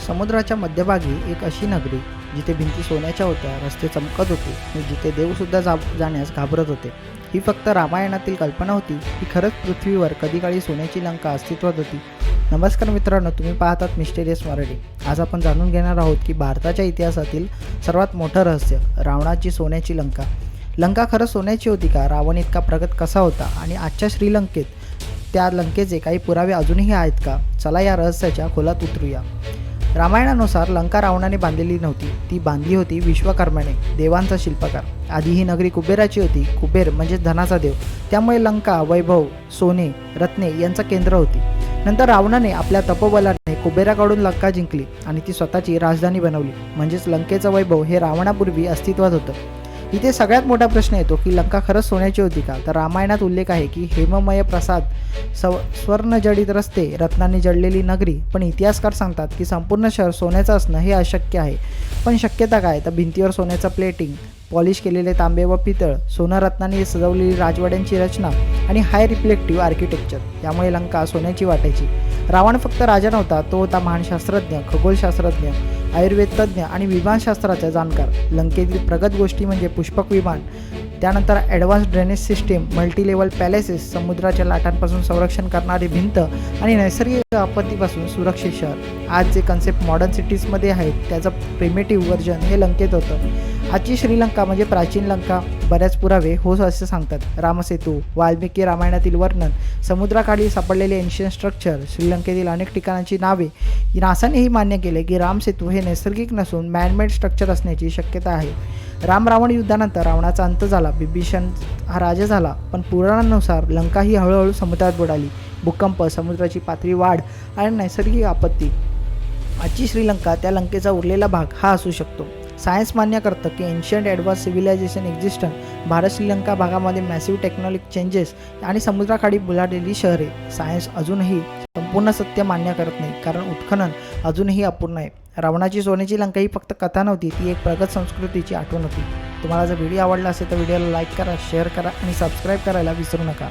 समुद्राच्या मध्यभागी एक अशी नगरी जिथे भिंती सोन्याच्या होत्या, रस्ते चमकत होते आणि जिथे देवसुद्धा जाण्यास घाबरत होते. ही फक्त रामायणातील कल्पना होती की खरंच पृथ्वीवर कधीकाळी सोन्याची लंका अस्तित्वात होती. नमस्कार मित्रांनो, तुम्ही पाहतात मिस्टेरियस मराठी. आज आपण जाणून घेणार आहोत की भारताच्या इतिहासातील सर्वात मोठं रहस्य, रावणाची सोन्याची लंका. लंका खरंच सोन्याची होती का? रावण इतका प्रगत कसा होता? आणि आजच्या श्रीलंकेत त्या लंकेचे काही पुरावे अजूनही आहेत का? चला या रहस्याच्या खोलात उतरूया. रामायणानुसार लंका रावणाने बांधलेली नव्हती, ती बांधली होती विश्वकर्माने, देवांचा शिल्पकार. आधी ही नगरी कुबेराची होती. कुबेर म्हणजे धनाचा देव, त्यामुळे लंका वैभव, सोने, रत्ने यांचं केंद्र होती. नंतर रावणाने आपल्या तपोबलाने कुबेराकडून लंका जिंकली आणि ती स्वतःची राजधानी बनवली. म्हणजेच लंकेचं वैभव हे रावणापूर्वी अस्तित्वात होतं. इथे सगळ्यात मोठा प्रश्न येतो की लंका खरंच सोन्याची होती का? तर रामायणात उल्लेख आहे की हेममय प्रासाद, स्वर्णजडित रस्ते, रत्नांनी जडलेली नगरी. पण इतिहासकार सांगतात की संपूर्ण शहर सोन्याचं असणं हे अशक्य आहे. पण शक्यता काय? तर भिंतीवर सोन्याचं प्लेटिंग, पॉलिश केलेले तांबे व पितळ, सोनं रत्नांनी सजवलेली राजवाड्यांची रचना आणि हाय रिफ्लेक्टिव्ह आर्किटेक्चर, यामुळे लंका सोन्याची वाटायची. रावण फक्त राजा नव्हता, तो होता महान शास्त्रज्ञ, खगोलशास्त्रज्ञ, आयुर्वेद तज्ज्ञ आणि विमानशास्त्राचा जाणकार. लंकेतील प्रगत गोष्टी म्हणजे पुष्पक विमान, त्यानंतर advance drainage system, multilevel palaces, समुद्राच्या लाटांपासून संरक्षण करणारी भिंत आणि नैसर्गिक आपत्तीपासून सुरक्षित शहर. आज जे कन्सेप्ट मॉडर्न सिटीजमध्ये आहेत त्याचं प्रिमेटिव्ह व्हर्जन हे लंकेत होतं. आजची श्रीलंका म्हणजे प्राचीन लंका. बऱ्याच पुरावे हो असे सांगतात. रामसेतू, वाल्मिकी रामायणातील वर्णन, समुद्राखाली सापडलेले एन्शियंट स्ट्रक्चर, श्रीलंकेतील अनेक ठिकाणांची नावे. नासानेही मान्य केले की रामसेतू हे नैसर्गिक नसून मॅनमेड स्ट्रक्चर असण्याची शक्यता आहे. राम-रावण युद्धानंतर रावणाचा अंत झाला, बिभीषण हा राजा झाला. पण पुराणांनुसार लंका ही हळूहळू समुद्रात बुडाली. भूकंप, समुद्राची पातळी वाढ आणि नैसर्गिक आपत्ती. आजची श्रीलंका त्या लंकेचा उरलेला भाग हा असू शकतो. सायन्स मान्य करतं की ancient advance civilization existence. Bharat Sri Lanka भागामध्ये मॅसिव्ह टेक्नॉनिक चेंजेस आणि समुद्राखाली बुडालेली शहरे. सायन्स अजूनही संपूर्ण सत्य मान्य करत नाही, कारण उत्खनन अजूनही अपूर्ण आहे. रावणाची सोन्याची लंका ही फक्त कथा नव्हती, ती एक प्रगत संस्कृतीची आठवण होती. तुम्हाला जर व्हिडिओ आवडला असेल तर व्हिडिओला लाईक करा, शेअर करा आणि सबस्क्राईब करायला विसरू नका.